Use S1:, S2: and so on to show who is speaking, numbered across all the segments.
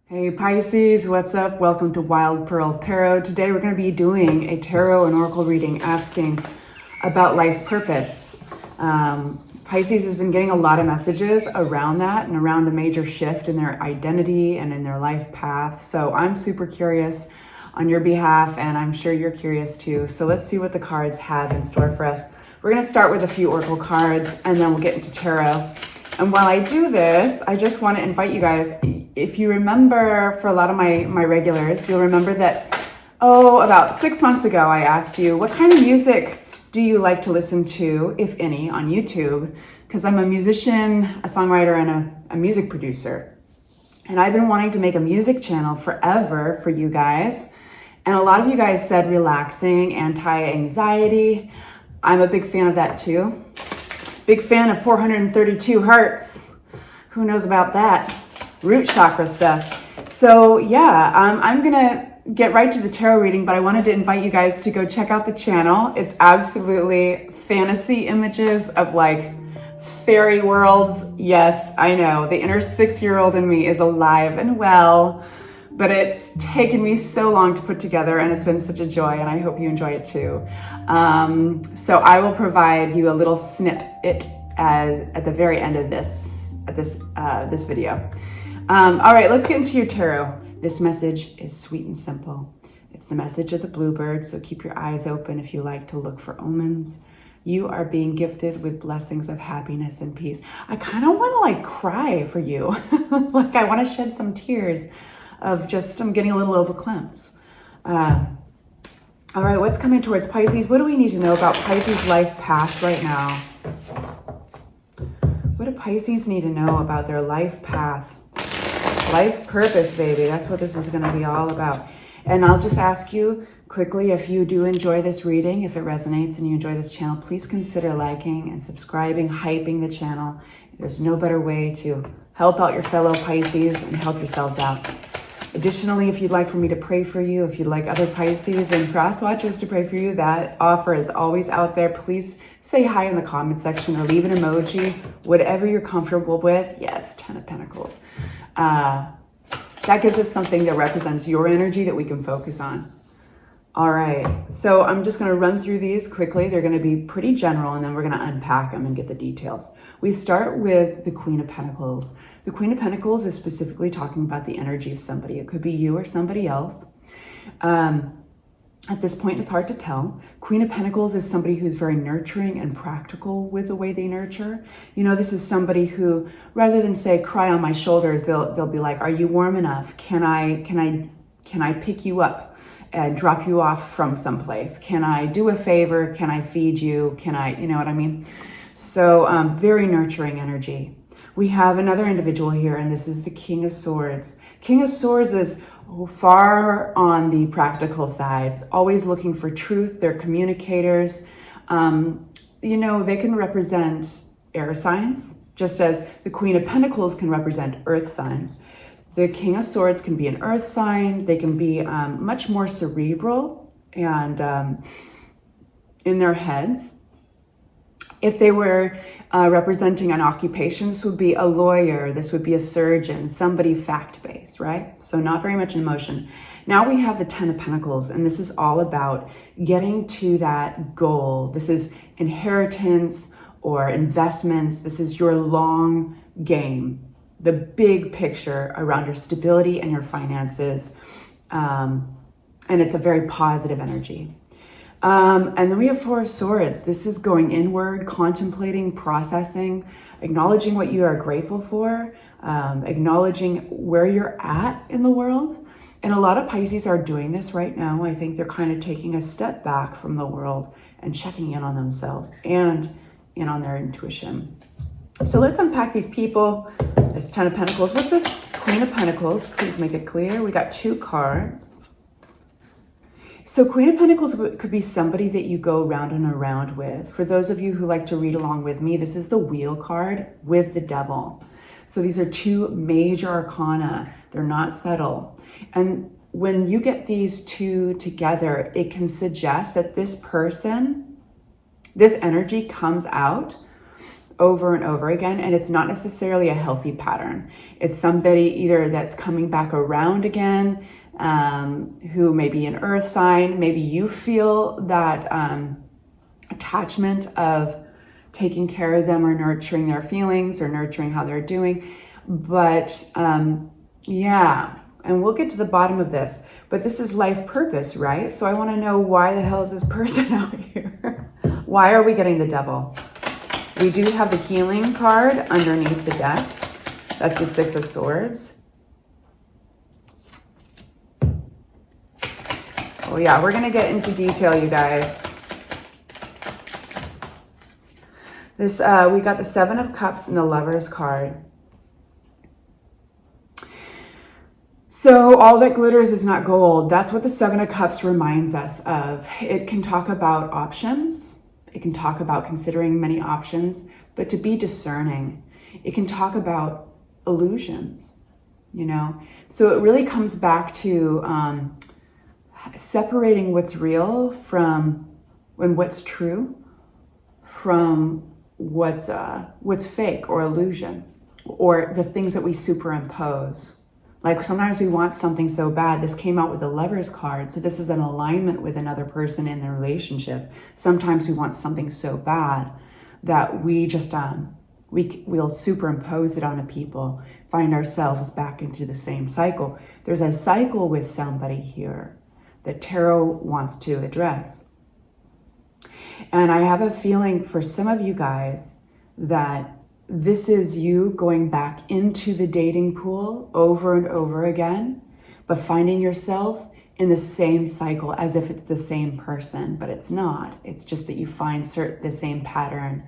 S1: Hey Pisces, what's up? Welcome to Wild Pearl Tarot. Today we're going to be doing a tarot and oracle reading asking about life purpose. Pisces has been getting a lot of messages around that and around a major shift in their identity and in their life path. So I'm super curious on your behalf, and I'm sure you're curious too. So let's see what the cards have in store for us. We're going to start with a few oracle cards and then we'll get into tarot. And while I do this, I just want to invite you guys, if you remember, for a lot of my regulars, you'll remember that, about 6 months ago, I asked you, what kind of music do you like to listen to, if any, on YouTube? Because I'm a musician, a songwriter, and a music producer. And I've been wanting to make a music channel forever for you guys. And a lot of you guys said relaxing, anti-anxiety. I'm a big fan of that too. Big fan of 432 hertz. Who knows about that? Root chakra stuff. So yeah, I'm gonna get right to the tarot reading, but I wanted to invite you guys to go check out the channel. It's absolutely fantasy images of like fairy worlds. Yes, I know, the inner 6-year-old in me is alive and well, but it's taken me so long to put together and it's been such a joy, and I hope you enjoy it too. So I will provide you a little snippet at the very end of this video. All right, let's get into your tarot. This message is sweet and simple. It's the message of the bluebird, so keep your eyes open if you like to look for omens. You are being gifted with blessings of happiness and peace. I kind of want to like cry for you. Like I want to shed some tears of just, I'm getting a little overclamped. All right, what's coming towards Pisces? What do we need to know about Pisces' life path right now? What do Pisces need to know about their life path? Life purpose, baby. That's what this is going to be all about. And I'll just ask you quickly, if you do enjoy this reading, if it resonates and you enjoy this channel, please consider liking and subscribing, hyping the channel. There's no better way to help out your fellow Pisces and help yourselves out. Additionally, if you'd like for me to pray for you, if you'd like other Pisces and cross watchers to pray for you, that offer is always out there. Please say hi in the comment section or leave an emoji, whatever you're comfortable with. Yes, 10 of Pentacles. That gives us something that represents your energy that we can focus on. All right, so I'm just going to run through these quickly. They're going to be pretty general, and then we're going to unpack them and get the details. We start with the Queen of Pentacles. The Queen of Pentacles is specifically talking about the energy of somebody. It could be you or somebody else. At this point, it's hard to tell. Queen of Pentacles is somebody who's very nurturing and practical with the way they nurture. You know, this is somebody who, rather than say, cry on my shoulders, they'll be like, are you warm enough? Can I pick you up and drop you off from someplace? Can I do a favor? Can I feed you? You know what I mean? So very nurturing energy. We have another individual here, and this is the King of Swords. King of Swords is far on the practical side, always looking for truth. They're communicators. You know, they can represent air signs, just as the Queen of Pentacles can represent earth signs. The King of Swords can be an earth sign. They can be much more cerebral and in their heads. If they were representing an occupation, this would be a lawyer, this would be a surgeon, somebody fact-based, right? So not very much emotion. Now we have the 10 of Pentacles, and this is all about getting to that goal. This is inheritance or investments. This is your long game, the big picture around your stability and your finances. And it's a very positive energy. And then we have 4 of Swords. This is going inward, contemplating, processing, acknowledging what you are grateful for, acknowledging where you're at in the world. And a lot of Pisces are doing this right now. I think they're kind of taking a step back from the world and checking in on themselves and in on their intuition. So let's unpack these people. This 10 of Pentacles. What's this Queen of Pentacles? Please make it clear. We got 2 cards. So Queen of Pentacles could be somebody that you go round and around with. For those of you who like to read along with me, this is the Wheel card with the Devil. So these are 2 major arcana. They're not subtle. And when you get these 2 together, it can suggest that this person, this energy comes out over and over again, and it's not necessarily a healthy pattern. It's somebody either that's coming back around again, who may be an earth sign. Maybe you feel that attachment of taking care of them or nurturing their feelings or nurturing how they're doing. But yeah, and we'll get to the bottom of this. But this is life purpose, right? So I want to know, why the hell is this person out here? Why are we getting the Devil? We do have the healing card underneath the deck. That's the Six of Swords. Oh yeah, we're going to get into detail, you guys. This we got the Seven of Cups and the Lovers card. So all that glitters is not gold. That's what the Seven of Cups reminds us of. It can talk about options. It can talk about considering many options, but to be discerning. It can talk about illusions, you know? So it really comes back to separating what's real from what's true, from what's fake or illusion, or the things that we superimpose. Like sometimes we want something so bad. This came out with the Lovers card. So this is an alignment with another person in the relationship. Sometimes we want something so bad that we just, we'll superimpose it onto people, find ourselves back into the same cycle. There's a cycle with somebody here that tarot wants to address. And I have a feeling for some of you guys that this is you going back into the dating pool over and over again, but finding yourself in the same cycle as if it's the same person, but it's not. It's just that you find the same pattern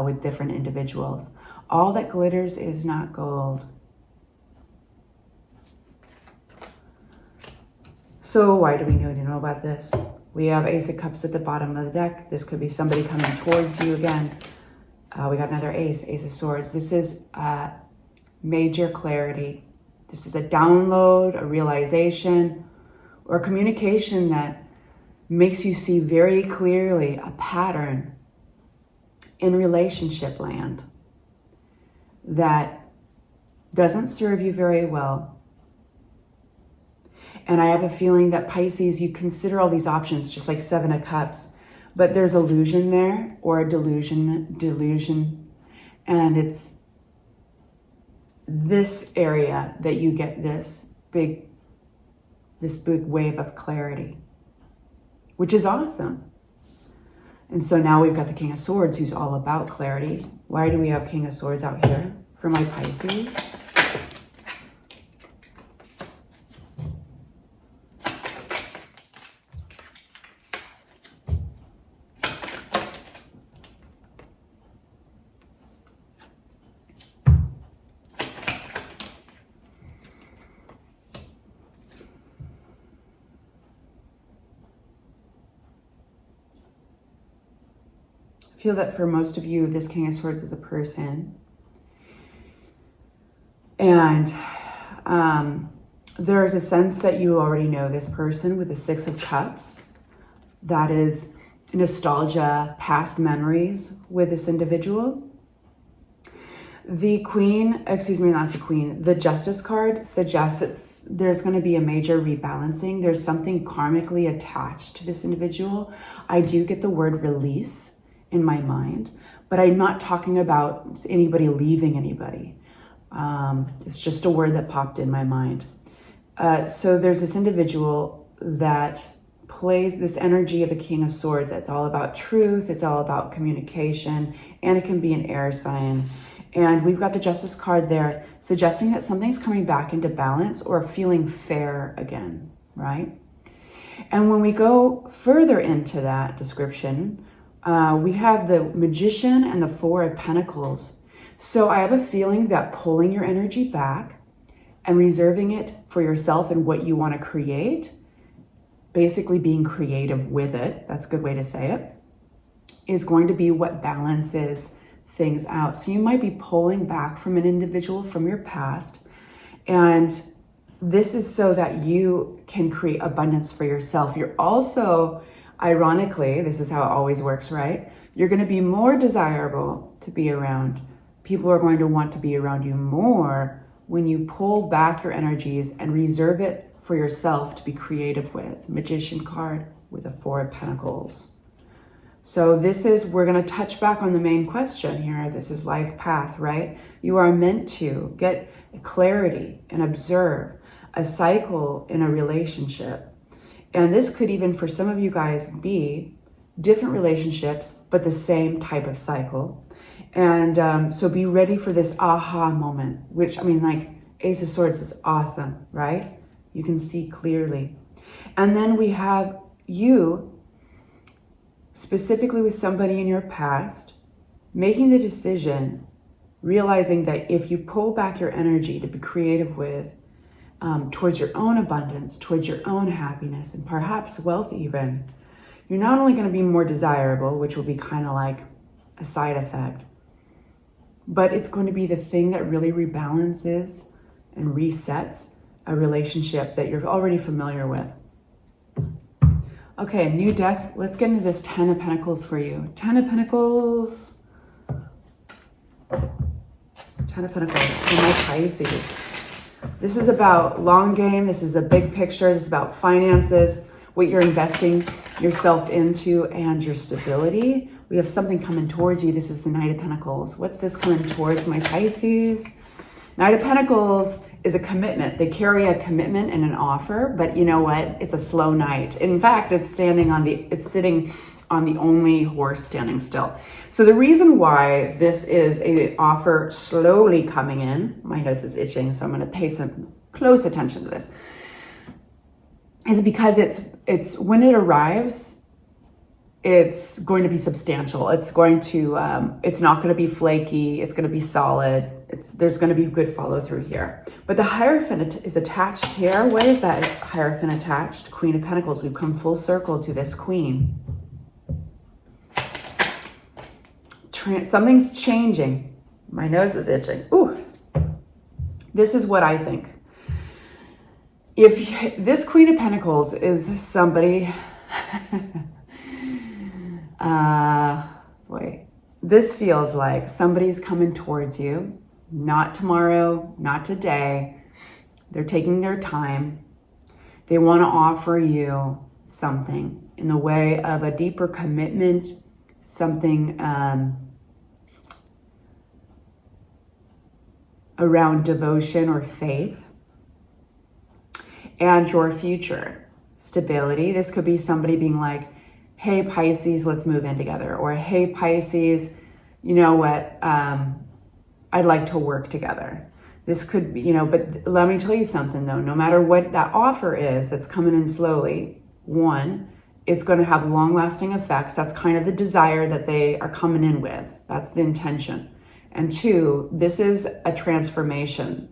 S1: with different individuals. All that glitters is not gold. So why do we need to know about this? We have Ace of Cups at the bottom of the deck. This could be somebody coming towards you again. We got another Ace of Swords. This is major clarity. This is a download, a realization, or communication that makes you see very clearly a pattern in relationship land that doesn't serve you very well. And I have a feeling that Pisces, you consider all these options, just like Seven of Cups, but there's illusion there, or a delusion, and it's this area that you get this big wave of clarity, which is awesome. And so now we've got the King of Swords, who's all about clarity. Why do we have King of Swords out here for my Pisces? I feel that for most of you, this King of Swords is a person. And there is a sense that you already know this person with the Six of Cups. That is nostalgia, past memories with this individual. The Queen, excuse me, not the Queen, the Justice card suggests that there's going to be a major rebalancing. There's something karmically attached to this individual. I do get the word release in my mind, but I'm not talking about anybody leaving anybody. It's just a word that popped in my mind. So there's this individual that plays this energy of the King of Swords. It's all about truth. It's all about communication, and it can be an air sign. And we've got the Justice card there, suggesting that something's coming back into balance or feeling fair again, right? And when we go further into that description, we have the Magician and the Four of Pentacles. So I have a feeling that pulling your energy back and reserving it for yourself and what you want to create, basically being creative with it, that's a good way to say it, is going to be what balances things out. So you might be pulling back from an individual from your past, and this is so that you can create abundance for yourself. You're also, ironically, this is how it always works, right? You're going to be more desirable to be around. People are going to want to be around you more when you pull back your energies and reserve it for yourself to be creative with. Magician card with a 4 of Pentacles. So we're going to touch back on the main question here. This is life path, right? You are meant to get clarity and observe a cycle in a relationship. And this could even, for some of you guys, be different relationships, but the same type of cycle. And so be ready for this aha moment, which, I mean, like Ace of Swords is awesome, right? You can see clearly. And then we have you, specifically with somebody in your past, making the decision, realizing that if you pull back your energy to be creative with, towards your own abundance, towards your own happiness, and perhaps wealth even, you're not only going to be more desirable, which will be kind of like a side effect, but it's going to be the thing that really rebalances and resets a relationship that you're already familiar with. Okay, new deck. Let's get into this 10 of Pentacles for you. 10 of Pentacles. 10 of Pentacles for my Pisces. This is about long game. This is a big picture. This is about finances, what you're investing yourself into, and your stability. We have something coming towards you. This is the Knight of Pentacles. What's this coming towards my Pisces? Knight of Pentacles is a commitment. They carry a commitment and an offer, but you know what? It's a slow night. In fact, it's sitting on the only horse standing still. So the reason why this is an offer slowly coming in, my nose is itching, so I'm going to pay some close attention to this, is because it's when it arrives, it's going to be substantial. It's going to, it's not going to be flaky. It's going to be solid. There's going to be good follow through here. But the Hierophant is attached here. Where is that Hierophant attached? Queen of Pentacles. We've come full circle to this Queen. Something's changing. My nose is itching. Ooh. This is what I think. If this Queen of Pentacles is somebody... this feels like somebody's coming towards you. Not tomorrow, not today. They're taking their time. They want to offer you something in the way of a deeper commitment, something around devotion or faith, and your future stability. This could be somebody being like, hey, Pisces, let's move in together. Or, hey, Pisces, you know what? I'd like to work together. This could be, but let me tell you something though. No matter what that offer is that's coming in slowly, one, it's going to have long-lasting effects. That's kind of the desire that they are coming in with. That's the intention. And two, this is a transformation.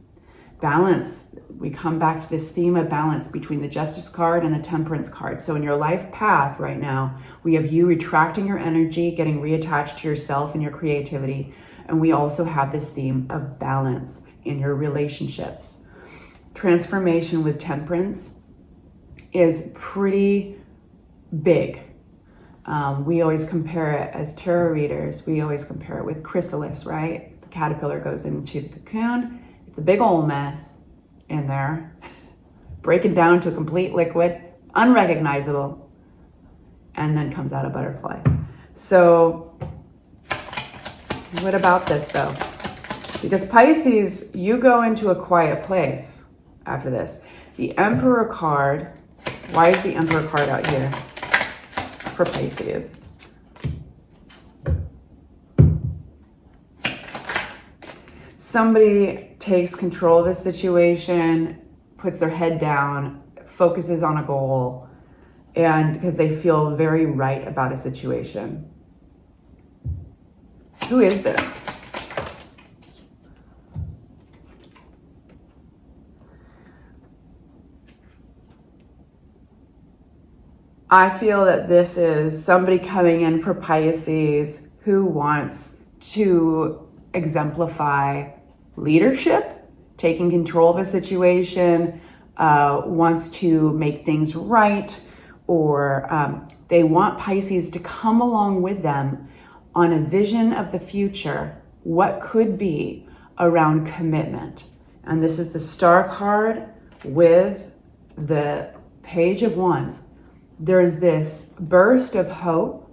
S1: Balance. We come back to this theme of balance between the Justice card and the Temperance card. So in your life path right now, we have you retracting your energy, getting reattached to yourself and your creativity. And we also have this theme of balance in your relationships. Transformation with Temperance is pretty big. We always compare it as tarot readers. We always compare it with chrysalis, right? The caterpillar goes into the cocoon. It's a big old mess in there, breaking down to a complete liquid, unrecognizable, and then comes out a butterfly. So what about this though? Because Pisces, you go into a quiet place after this. The Emperor card, why is the Emperor card out here for Pisces? Somebody takes control of a situation, puts their head down, focuses on a goal, and because they feel very right about a situation. Who is this? I feel that this is somebody coming in for Pisces who wants to exemplify leadership, taking control of a situation, wants to make things right, or they want Pisces to come along with them on a vision of the future, what could be around commitment. And this is the Star card with the Page of Wands. There's this burst of hope,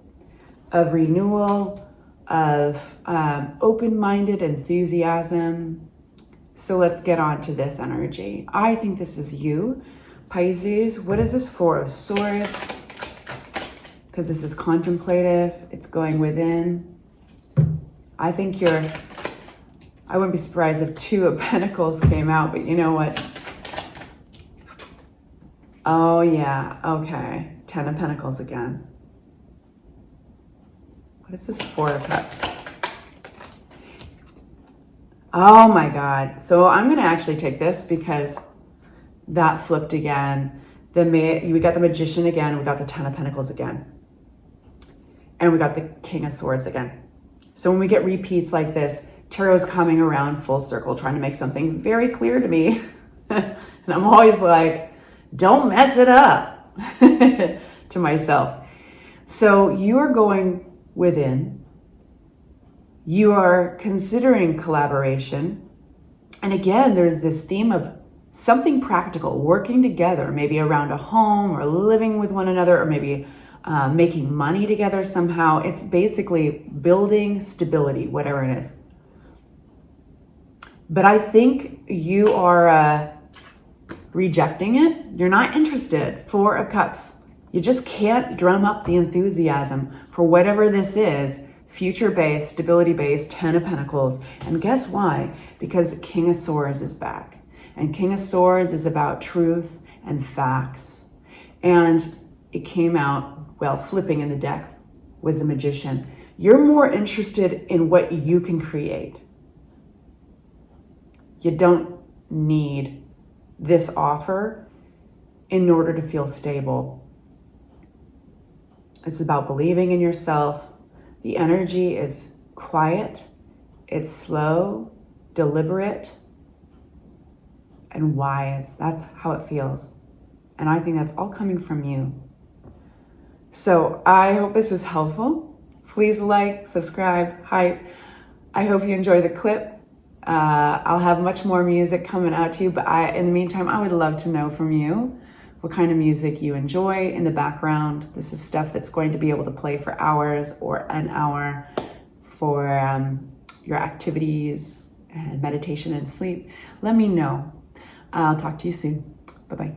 S1: of renewal, of open-minded enthusiasm. So let's get on to this energy. I think this is you, Pisces. What is this? Four of Swords. Because this is contemplative. It's going within. I think I wouldn't be surprised if Two of Pentacles came out, but you know what? Oh yeah, okay. Ten of Pentacles again. What is this? Four of Cups. Oh my God. So I'm going to actually take this because that flipped again. We got the Magician again. We got the Ten of Pentacles again. And we got the King of Swords again. So when we get repeats like this, Tarot's coming around full circle, trying to make something very clear to me. And I'm always like, don't mess it up to myself. So you are going within. You are considering collaboration. And again, there's this theme of something practical, working together, maybe around a home or living with one another, or maybe making money together somehow. It's basically building stability, whatever it is. But I think you are rejecting it. You're not interested. Four of Cups. You just can't drum up the enthusiasm for whatever this is. Future-based, stability-based, Ten of Pentacles. And guess why? Because King of Swords is back. And King of Swords is about truth and facts. And it came out, well, flipping in the deck was the Magician. You're more interested in what you can create. You don't need this offer in order to feel stable. It's about believing in yourself. The energy is quiet, it's slow, deliberate, and wise. That's how it feels. And I think that's all coming from you. So I hope this was helpful. Please like, subscribe, hype. I hope you enjoy the clip. I'll have much more music coming out to you, but in the meantime, I would love to know from you what kind of music you enjoy in the background. This is stuff that's going to be able to play for hours or an hour for your activities and meditation and sleep. Let me know. I'll talk to you soon. Bye-bye.